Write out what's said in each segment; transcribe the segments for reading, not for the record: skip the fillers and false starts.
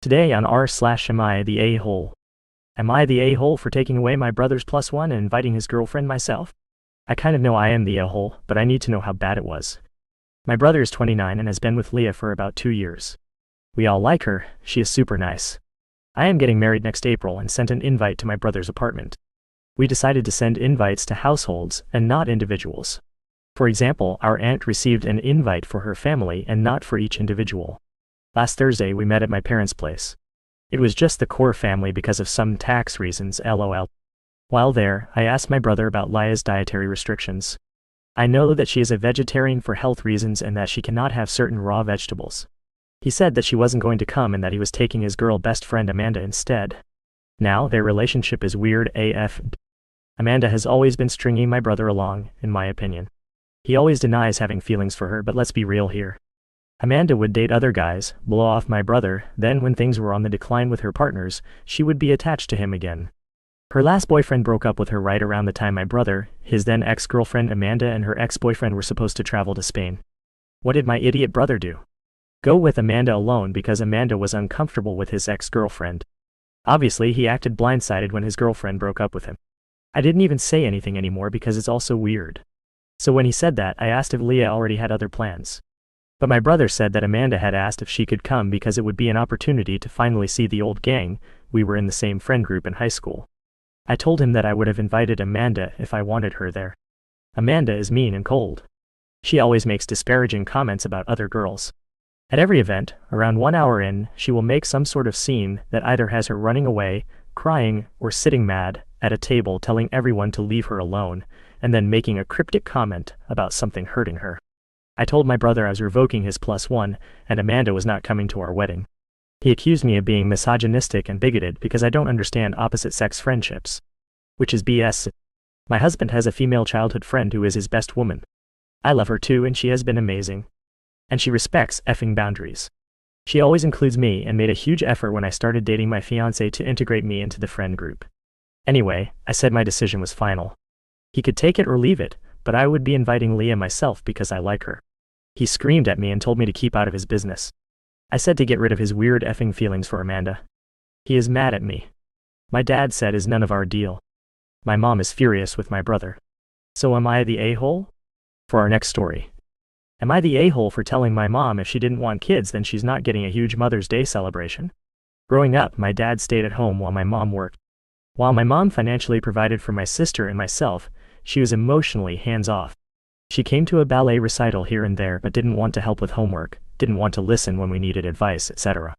Today on r/am I the a-hole? Am I the a-hole for taking away my brother's +1 and inviting his girlfriend myself? I kind of know I am the a-hole, but I need to know how bad it was. My brother is 29 and has been with Leah for about 2 years. We all like her, she is super nice. I am getting married next April and sent an invite to my brother's apartment. We decided to send invites to households and not individuals. For example, our aunt received an invite for her family and not for each individual. Last Thursday we met at my parents' place. It was just the core family because of some tax reasons, lol. While there, I asked my brother about Leah's dietary restrictions. I know that she is a vegetarian for health reasons and that she cannot have certain raw vegetables. He said that she wasn't going to come and that he was taking his girl best friend Amanda instead. Now, their relationship is weird AF. Amanda has always been stringing my brother along, in my opinion. He always denies having feelings for her, but let's be real here. Amanda would date other guys, blow off my brother, then when things were on the decline with her partners, she would be attached to him again. Her last boyfriend broke up with her right around the time my brother, his then ex-girlfriend Amanda and her ex-boyfriend were supposed to travel to Spain. What did my idiot brother do? Go with Amanda alone because Amanda was uncomfortable with his ex-girlfriend. Obviously, he acted blindsided when his girlfriend broke up with him. I didn't even say anything anymore because it's all so weird. So when he said that, I asked if Leah already had other plans. But my brother said that Amanda had asked if she could come because it would be an opportunity to finally see the old gang. We were in the same friend group in high school. I told him that I would have invited Amanda if I wanted her there. Amanda is mean and cold. She always makes disparaging comments about other girls. At every event, around 1 hour in, she will make some sort of scene that either has her running away, crying, or sitting mad at a table telling everyone to leave her alone, and then making a cryptic comment about something hurting her. I told my brother I was revoking his +1, and Amanda was not coming to our wedding. He accused me of being misogynistic and bigoted because I don't understand opposite-sex friendships. Which is BS. My husband has a female childhood friend who is his best woman. I love her too and she has been amazing. And she respects effing boundaries. She always includes me and made a huge effort when I started dating my fiancé to integrate me into the friend group. Anyway, I said my decision was final. He could take it or leave it, but I would be inviting Leah myself because I like her. He screamed at me and told me to keep out of his business. I said to get rid of his weird effing feelings for Amanda. He is mad at me. My dad said is none of our deal. My mom is furious with my brother. So am I the a-hole? For our next story. Am I the a-hole for telling my mom if she didn't want kids then she's not getting a huge Mother's Day celebration? Growing up, my dad stayed at home while my mom worked. While my mom financially provided for my sister and myself, she was emotionally hands-off. She came to a ballet recital here and there but didn't want to help with homework, didn't want to listen when we needed advice, etc.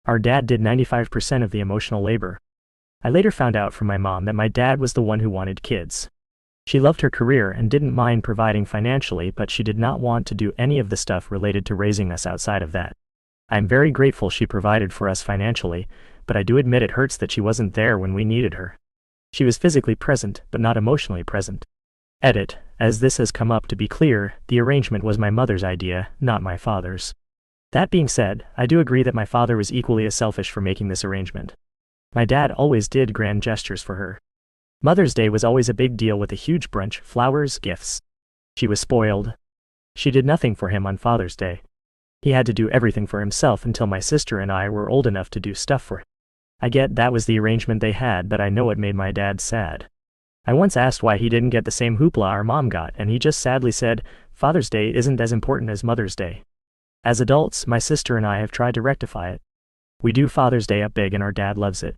Our dad did 95% of the emotional labor. I later found out from my mom that my dad was the one who wanted kids. She loved her career and didn't mind providing financially, but she did not want to do any of the stuff related to raising us outside of that. I am very grateful she provided for us financially, but I do admit it hurts that she wasn't there when we needed her. She was physically present, but not emotionally present. Edit, as this has come up to be clear, the arrangement was my mother's idea, not my father's. That being said, I do agree that my father was equally as selfish for making this arrangement. My dad always did grand gestures for her. Mother's Day was always a big deal with a huge brunch, flowers, gifts. She was spoiled. She did nothing for him on Father's Day. He had to do everything for himself until my sister and I were old enough to do stuff for him. I get that was the arrangement they had, but I know it made my dad sad. I once asked why he didn't get the same hoopla our mom got, and he just sadly said, Father's Day isn't as important as Mother's Day. As adults, my sister and I have tried to rectify it. We do Father's Day up big and our dad loves it.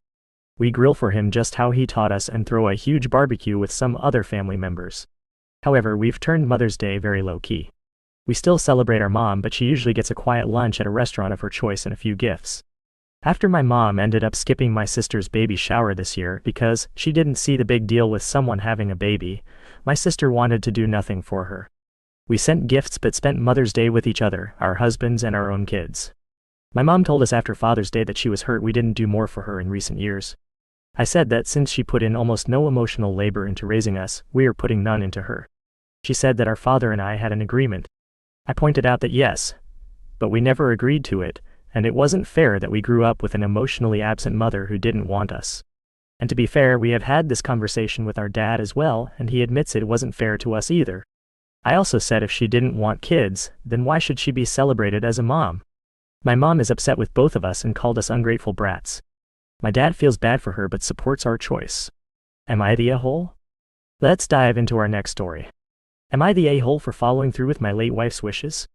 We grill for him just how he taught us and throw a huge barbecue with some other family members. However, we've turned Mother's Day very low-key. We still celebrate our mom, but she usually gets a quiet lunch at a restaurant of her choice and a few gifts. After my mom ended up skipping my sister's baby shower this year because she didn't see the big deal with someone having a baby, my sister wanted to do nothing for her. We sent gifts but spent Mother's Day with each other, our husbands and our own kids. My mom told us after Father's Day that she was hurt we didn't do more for her in recent years. I said that since she put in almost no emotional labor into raising us, we are putting none into her. She said that our father and I had an agreement. I pointed out that yes, but we never agreed to it, and it wasn't fair that we grew up with an emotionally absent mother who didn't want us. And to be fair, we have had this conversation with our dad as well, and he admits it wasn't fair to us either. I also said if she didn't want kids, then why should she be celebrated as a mom? My mom is upset with both of us and called us ungrateful brats. My dad feels bad for her but supports our choice. Am I the a-hole? Let's dive into our next story. Am I the a-hole for following through with my late wife's wishes?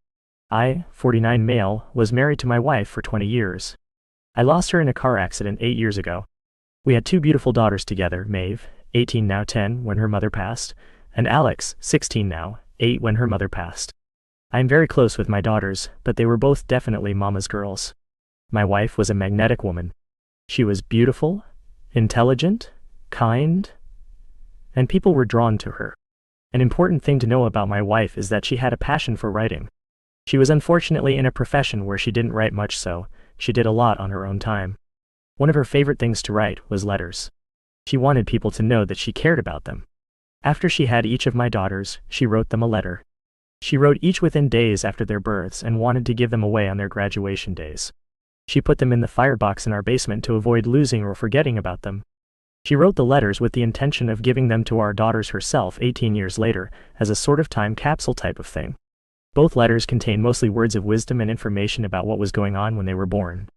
I, 49 male, was married to my wife for 20 years. I lost her in a car accident 8 years ago. We had 2 beautiful daughters together, Maeve, 18 now 10 when her mother passed, and Alex, 16 now, 8 when her mother passed. I am very close with my daughters, but they were both definitely mama's girls. My wife was a magnetic woman. She was beautiful, intelligent, kind, and people were drawn to her. An important thing to know about my wife is that she had a passion for writing. She was unfortunately in a profession where she didn't write much, so she did a lot on her own time. One of her favorite things to write was letters. She wanted people to know that she cared about them. After she had each of my daughters, she wrote them a letter. She wrote each within days after their births and wanted to give them away on their graduation days. She put them in the firebox in our basement to avoid losing or forgetting about them. She wrote the letters with the intention of giving them to our daughters herself 18 years later, as a sort of time capsule type of thing. Both letters contain mostly words of wisdom and information about what was going on when they were born.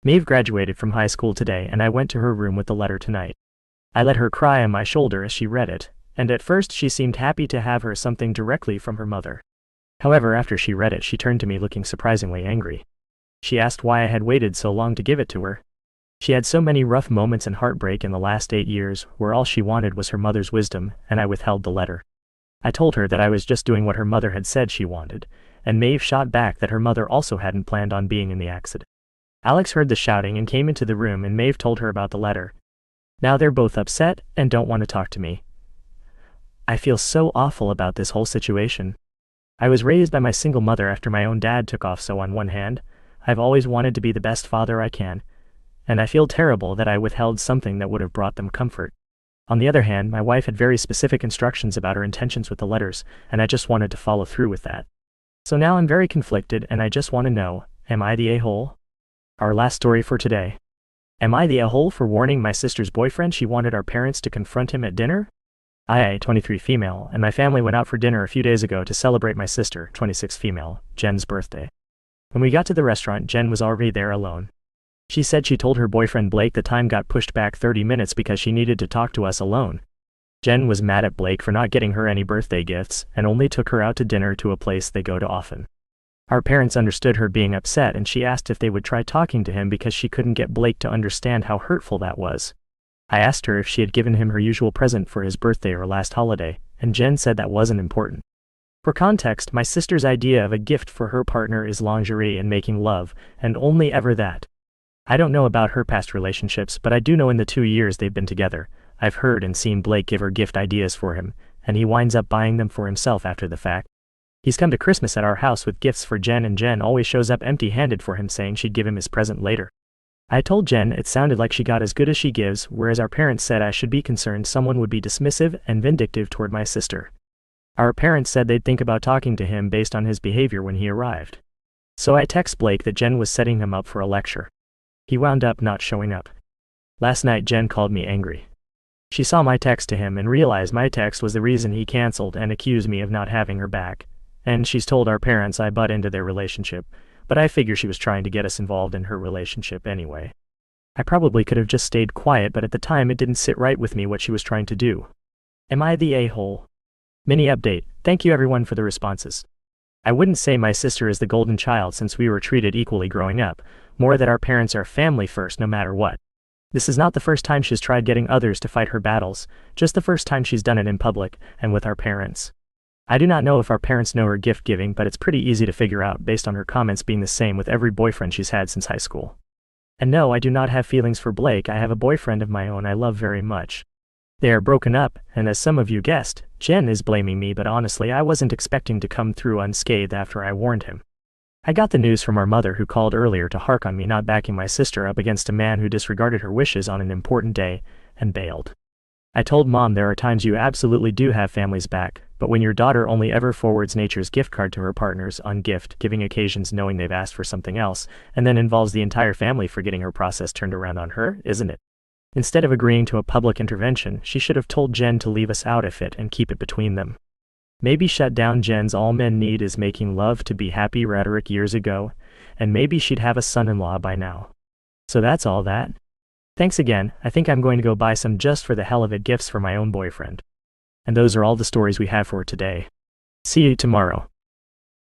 Maeve graduated from high school today and I went to her room with the letter tonight. I let her cry on my shoulder as she read it, and at first she seemed happy to have her something directly from her mother. However, after she read it, she turned to me looking surprisingly angry. She asked why I had waited so long to give it to her. She had so many rough moments and heartbreak in the last 8 years, where all she wanted was her mother's wisdom, and I withheld the letter. I told her that I was just doing what her mother had said she wanted, and Maeve shot back that her mother also hadn't planned on being in the accident. Alex heard the shouting and came into the room, and Maeve told her about the letter. Now they're both upset and don't want to talk to me. I feel so awful about this whole situation. I was raised by my single mother after my own dad took off, so on one hand, I've always wanted to be the best father I can, and I feel terrible that I withheld something that would have brought them comfort. On the other hand, my wife had very specific instructions about her intentions with the letters, and I just wanted to follow through with that. So now I'm very conflicted and I just want to know, am I the a-hole? Our last story for today. Am I the a-hole for warning my sister's boyfriend she wanted our parents to confront him at dinner? I, 23 female, and my family went out for dinner a few days ago to celebrate my sister, 26 female, Jen's birthday. When we got to the restaurant, Jen was already there alone. She said she told her boyfriend Blake the time got pushed back 30 minutes because she needed to talk to us alone. Jen was mad at Blake for not getting her any birthday gifts and only took her out to dinner to a place they go to often. Our parents understood her being upset and she asked if they would try talking to him because she couldn't get Blake to understand how hurtful that was. I asked her if she had given him her usual present for his birthday or last holiday, and Jen said that wasn't important. For context, my sister's idea of a gift for her partner is lingerie and making love, and only ever that. I don't know about her past relationships, but I do know in the 2 years they've been together, I've heard and seen Blake give her gift ideas for him, and he winds up buying them for himself after the fact. He's come to Christmas at our house with gifts for Jen, and Jen always shows up empty-handed for him, saying she'd give him his present later. I told Jen it sounded like she got as good as she gives, whereas our parents said I should be concerned someone would be dismissive and vindictive toward my sister. Our parents said they'd think about talking to him based on his behavior when he arrived. So I text Blake that Jen was setting him up for a lecture. He wound up not showing up. Last night Jen called me angry. She saw my text to him and realized my text was the reason he canceled and accused me of not having her back, and she's told our parents I butt into their relationship, but I figure she was trying to get us involved in her relationship anyway. I probably could have just stayed quiet, but at the time it didn't sit right with me what she was trying to do. Am I the a-hole? Mini update. Thank you everyone for the responses. I wouldn't say my sister is the golden child since we were treated equally growing up, more that our parents are family first no matter what. This is not the first time she's tried getting others to fight her battles, just the first time she's done it in public, and with our parents. I do not know if our parents know her gift giving, but it's pretty easy to figure out based on her comments being the same with every boyfriend she's had since high school. And no, I do not have feelings for Blake. I have a boyfriend of my own I love very much. They are broken up, and as some of you guessed, Jen is blaming me, but honestly I wasn't expecting to come through unscathed after I warned him. I got the news from our mother who called earlier to hark on me not backing my sister up against a man who disregarded her wishes on an important day, and bailed. I told Mom there are times you absolutely do have family's back, but when your daughter only ever forwards nature's gift card to her partners on gift-giving occasions knowing they've asked for something else, and then involves the entire family for getting her process turned around on her, isn't it? Instead of agreeing to a public intervention, she should have told Jen to leave us out of it and keep it between them. Maybe shut down Jen's all men need is making love to be happy rhetoric years ago, and maybe she'd have a son-in-law by now. So that's all that. Thanks again. I think I'm going to go buy some just for the hell of it gifts for my own boyfriend. And those are all the stories we have for today. See you tomorrow.